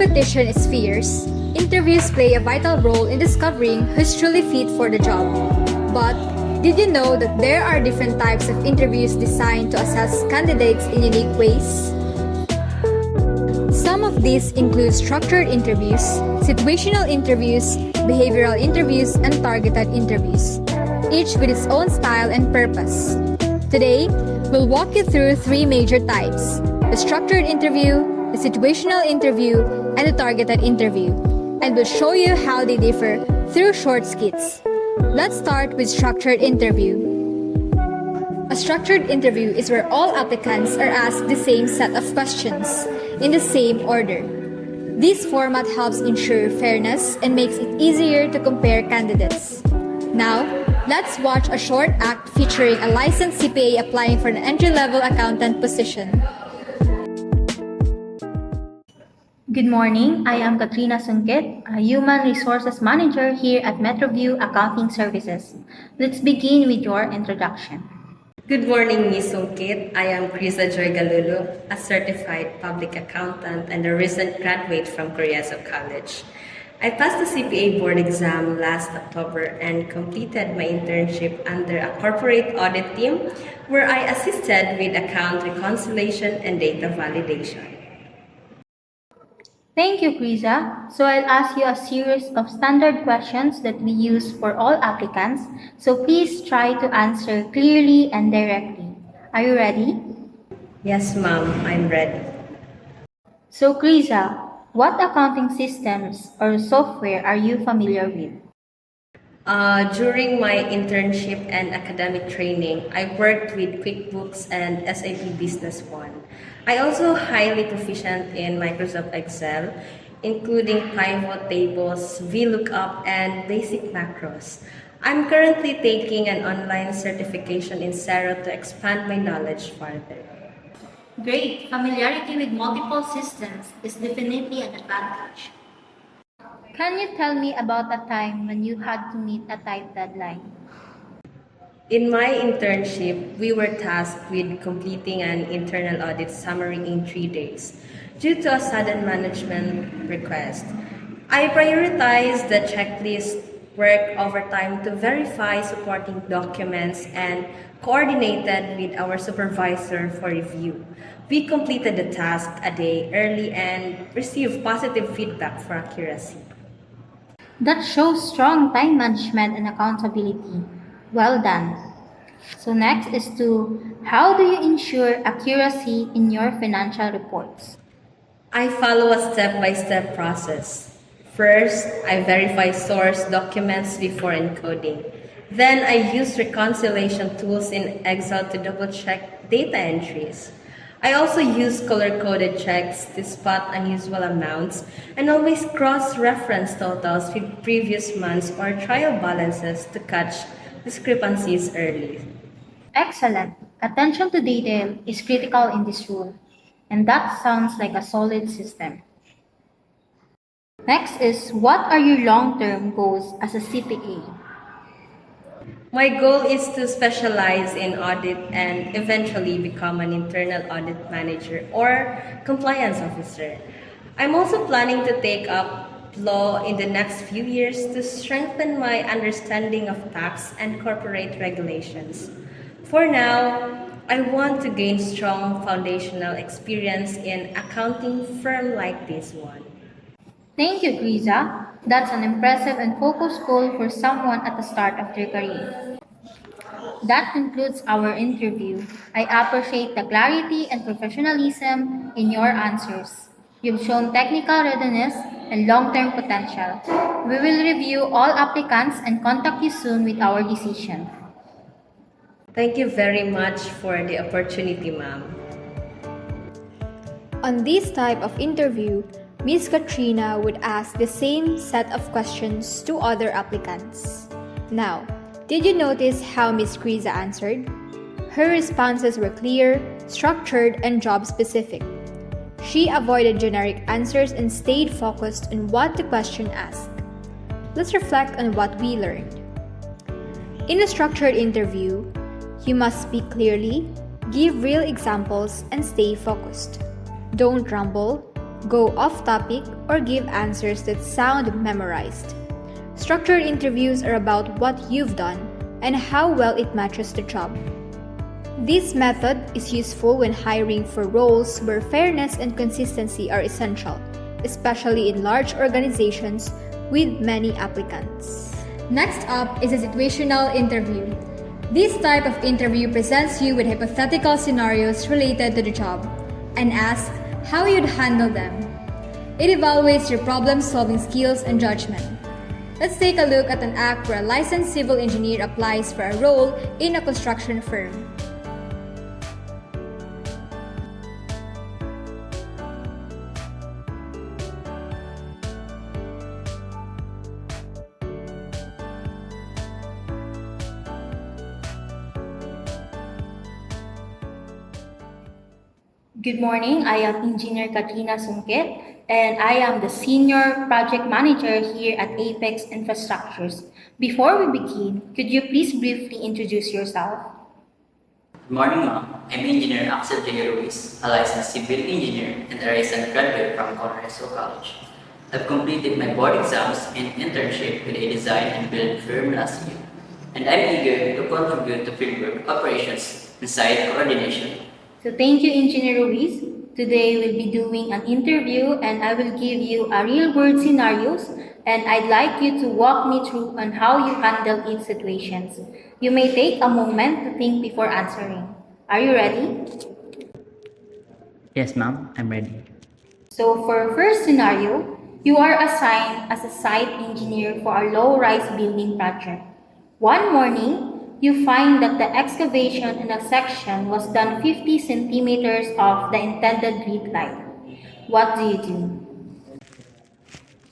competition is fierce, interviews play a vital role in discovering who's truly fit for the job. But did you know that there are different types of interviews designed to assess candidates in unique ways? Some of these include structured interviews, situational interviews, behavioral interviews, and targeted interviews, each with its own style and purpose. Today, we'll walk you through three major types: the structured interview, the situational interview, and the targeted interview, and we'll show you how they differ through short skits. Let's start with structured interview. A structured interview is where all applicants are asked the same set of questions in the same order. This format helps ensure fairness and makes it easier to compare candidates. Now, let's watch a short act featuring a licensed CPA applying for an entry-level accountant position. Good morning, I am Katrina Sungkit, a Human Resources Manager here at MetroView Accounting Services. Let's begin with your introduction. Good morning, Ms. Sungkit. I am Krisa Joy Galulu, a certified public accountant and a recent graduate from Coriazo College. I passed the CPA board exam last October and completed my internship under a corporate audit team where I assisted with account reconciliation and data validation. Thank you, Krisa. So I'll ask you a series of standard questions that we use for all applicants. So please try to answer clearly and directly. Are you ready? Yes, ma'am, I'm ready. So Krisa, what accounting systems or software are you familiar with? During my internship and academic training, I worked with QuickBooks and SAP Business One. I also highly proficient in Microsoft Excel, including pivot tables, VLOOKUP, and basic macros. I'm currently taking an online certification in Xero to expand my knowledge further. Great! Familiarity with multiple systems is definitely an advantage. Can you tell me about a time when you had to meet a tight deadline? In my internship, we were tasked with completing an internal audit summary in 3 days due to a sudden management request. I prioritized the checklist, worked overtime to verify supporting documents, and coordinated with our supervisor for review. We completed the task a day early and received positive feedback for accuracy. That shows strong time management and accountability. Well done. So next is how do you ensure accuracy in your financial reports? I follow a step-by-step process. First, I verify source documents before encoding. Then I use reconciliation tools in Excel to double-check data entries. I also use color-coded checks to spot unusual amounts and always cross-reference totals with previous months or trial balances to catch discrepancies early. Excellent. Attention to detail is critical in this role, and that sounds like a solid system. Next is what are your long-term goals as a CPA? My goal is to specialize in audit and eventually become an internal audit manager or compliance officer. I'm also planning to take up law in the next few years to strengthen my understanding of tax and corporate regulations. For now, I want to gain strong foundational experience in accounting firm like this one. Thank you, Krisa. That's an impressive and focused goal for someone at the start of their career. That concludes our interview. I appreciate the clarity and professionalism in your answers. You've shown technical readiness and long-term potential. We will review all applicants and contact you soon with our decision. Thank you very much for the opportunity, ma'am. On this type of interview, Ms. Katrina would ask the same set of questions to other applicants. Now, did you notice how Ms. Krisa answered? Her responses were clear, structured, and job-specific. She avoided generic answers and stayed focused on what the question asked. Let's reflect on what we learned. In a structured interview, you must speak clearly, give real examples, and stay focused. Don't ramble, go off topic, or give answers that sound memorized. Structured interviews are about what you've done and how well it matches the job. This method is useful when hiring for roles where fairness and consistency are essential, especially in large organizations with many applicants. Next up is a situational interview. This type of interview presents you with hypothetical scenarios related to the job and asks how you'd handle them. It evaluates your problem-solving skills and judgment. Let's take a look at an act where a licensed civil engineer applies for a role in a construction firm. Good morning, I am Engineer Katrina Sungkit, and I am the Senior Project Manager here at Apex Infrastructures. Before we begin, could you please briefly introduce yourself? Good morning, ma'am. I'm Engineer Axel J. Ruiz, a licensed civil engineer and a recent graduate from Conneso College. I've completed my board exams and internship with a design and build firm last year, and I'm eager to contribute to fieldwork operations and site coordination. So thank you, Engineer Ruiz. Today we'll be doing an interview and I will give you a real-world scenarios and I'd like you to walk me through on how you handle each situations. You may take a moment to think before answering. Are you ready? Yes, ma'am, I'm ready. So for first scenario, you are assigned as a site engineer for a low-rise building project. One morning, you find that the excavation in a section was done 50 centimeters off the intended grid line. What do you do?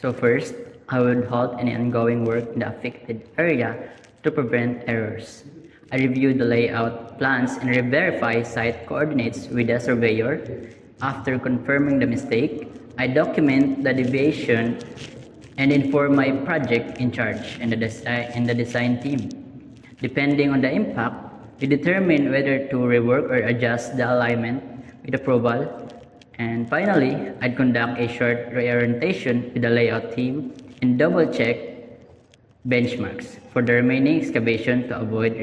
So first, I would halt any ongoing work in the affected area to prevent errors. I review the layout plans and re-verify site coordinates with the surveyor. After confirming the mistake, I document the deviation and inform my project in charge and the design team. Depending on the impact, we determine whether to rework or adjust the alignment with approval. And finally, I'd conduct a short reorientation with the layout team and double-check benchmarks for the remaining excavation to avoid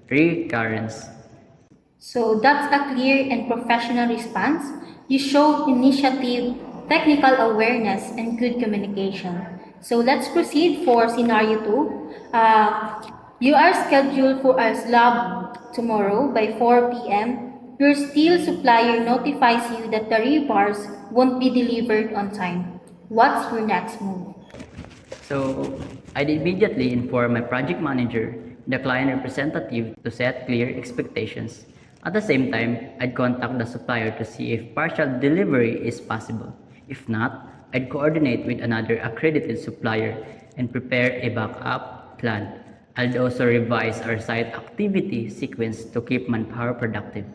recurrence. So that's a clear and professional response. You showed initiative, technical awareness, and good communication. So let's proceed for scenario 2. You are scheduled for a slab tomorrow by 4 p.m. Your steel supplier notifies you that the rebars won't be delivered on time. What's your next move? So, I'd immediately inform my project manager and the client representative to set clear expectations. At the same time, I'd contact the supplier to see if partial delivery is possible. If not, I'd coordinate with another accredited supplier and prepare a backup plan. I'd also revise our site activity sequence to keep manpower productive,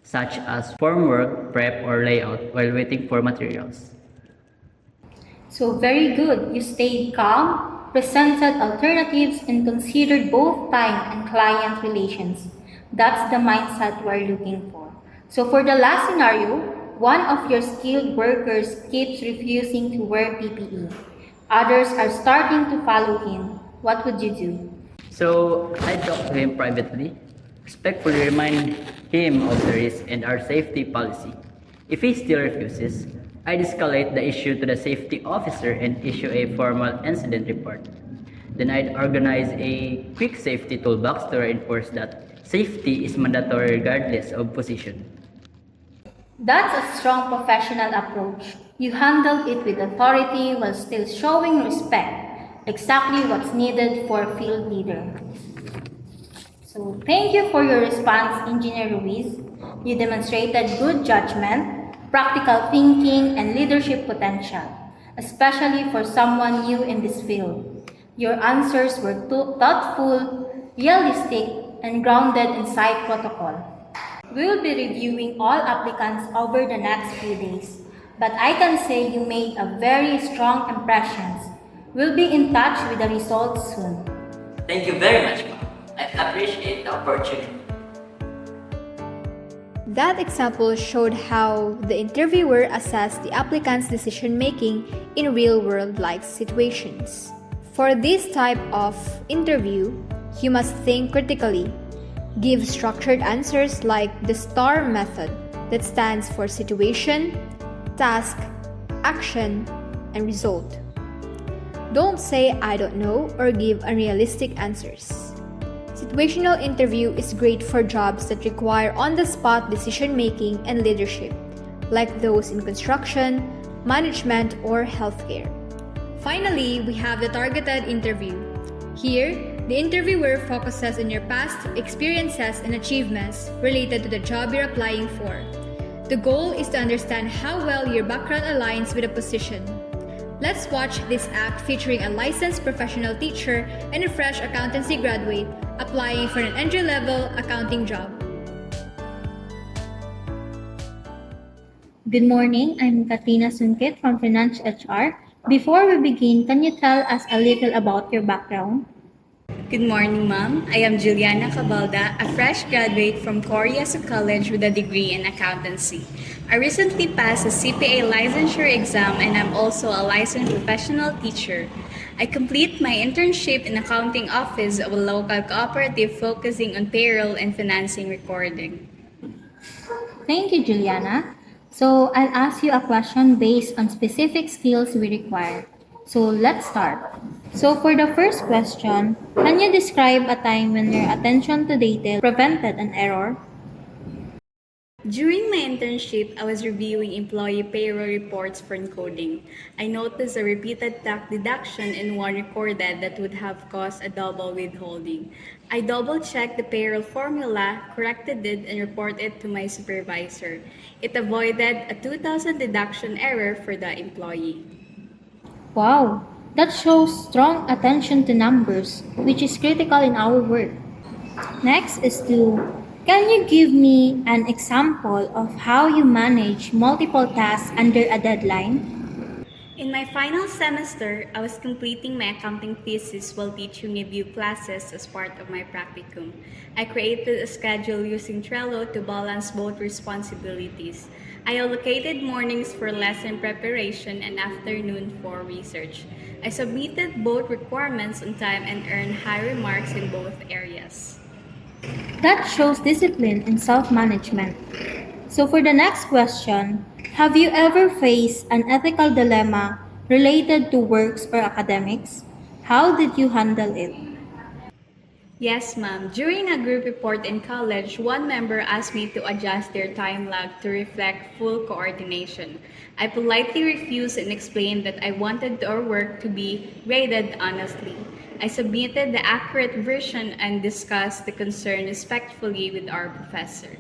such as formwork, prep, or layout while waiting for materials. So very good. You stayed calm, presented alternatives, and considered both time and client relations. That's the mindset we're looking for. So for the last scenario, one of your skilled workers keeps refusing to wear PPE. Others are starting to follow him. What would you do? So, I talk to him privately, respectfully remind him of the risk and our safety policy. If he still refuses, I escalate the issue to the safety officer and issue a formal incident report. Then I'd organize a quick safety toolbox to reinforce that safety is mandatory regardless of position. That's a strong professional approach. You handle it with authority while still showing respect. Exactly what's needed for a field leader. So thank you for your response, Engineer Ruiz. You demonstrated good judgment, practical thinking, and leadership potential, especially for someone new in this field. Your answers were thoughtful, realistic, and grounded in site protocol. We will be reviewing all applicants over the next few days, but I can say you made a very strong impression. We'll be in touch with the results soon. Thank you very much, ma'am. I appreciate the opportunity. That example showed how the interviewer assessed the applicant's decision making in real world like situations. For this type of interview, you must think critically. Give structured answers like the STAR method that stands for situation, task, action, and result. Don't say I don't know or give unrealistic answers. Situational interview is great for jobs that require on-the-spot decision-making and leadership, like those in construction, management, or healthcare. Finally, we have the targeted interview. Here, the interviewer focuses on your past experiences and achievements related to the job you're applying for. The goal is to understand how well your background aligns with the position. Let's watch this act featuring a licensed professional teacher and a fresh accountancy graduate applying for an entry-level accounting job. Good morning, I'm Katrina Sunkit from Finance HR. Before we begin, can you tell us a little about your background? Good morning, ma'am. I am Juliana Cabalda, a fresh graduate from Coriaso College with a degree in accountancy. I recently passed a CPA licensure exam and I'm also a licensed professional teacher. I complete my internship in accounting office of a local cooperative focusing on payroll and financing recording. Thank you, Juliana. So, I'll ask you a question based on specific skills we require. So, let's start. So, for the first question, can you describe a time when your attention to detail prevented an error? During my internship, I was reviewing employee payroll reports for encoding. I noticed a repeated tax deduction in one recorded that would have caused a double withholding. I double-checked the payroll formula, corrected it, and reported it to my supervisor. It avoided a 2,000 deduction error for the employee. Wow, that shows strong attention to numbers, which is critical in our work. Next is can you give me an example of how you manage multiple tasks under a deadline? In my final semester, I was completing my accounting thesis while teaching review classes as part of my practicum. I created a schedule using Trello to balance both responsibilities. I allocated mornings for lesson preparation and afternoon for research. I submitted both requirements on time and earned high remarks in both areas. That shows discipline and self-management. So for the next question, have you ever faced an ethical dilemma related to works or academics? How did you handle it? Yes, ma'am. During a group report in college, one member asked me to adjust their time lag to reflect full coordination. I politely refused and explained that I wanted our work to be graded honestly. I submitted the accurate version and discussed the concern respectfully with our professor.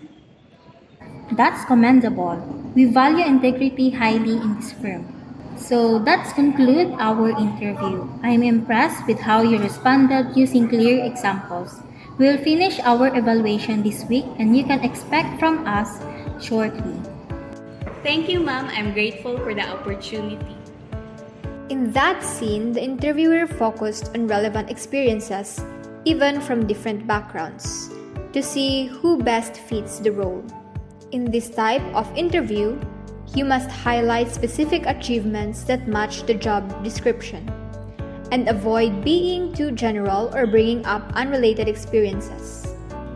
That's commendable. We value integrity highly in this firm. So that's conclude our interview. I'm impressed with how you responded using clear examples. We'll finish our evaluation this week and you can expect from us shortly. Thank you, ma'am. I'm grateful for the opportunity. In that scene, the interviewer focused on relevant experiences, even from different backgrounds, to see who best fits the role. In this type of interview, you must highlight specific achievements that match the job description, and avoid being too general or bringing up unrelated experiences.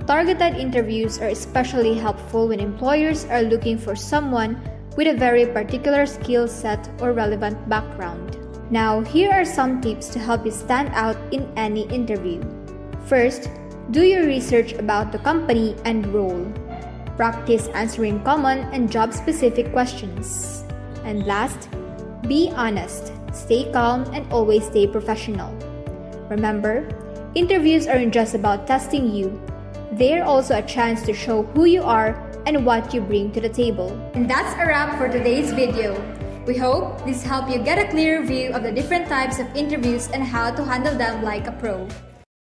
Targeted interviews are especially helpful when employers are looking for someone with a very particular skill set or relevant background. Now, here are some tips to help you stand out in any interview. First, do your research about the company and role. Practice answering common and job-specific questions. And last, be honest, stay calm, and always stay professional. Remember, interviews aren't just about testing you. They're also a chance to show who you are and what you bring to the table. And that's a wrap for today's video. We hope this helped you get a clearer view of the different types of interviews and how to handle them like a pro.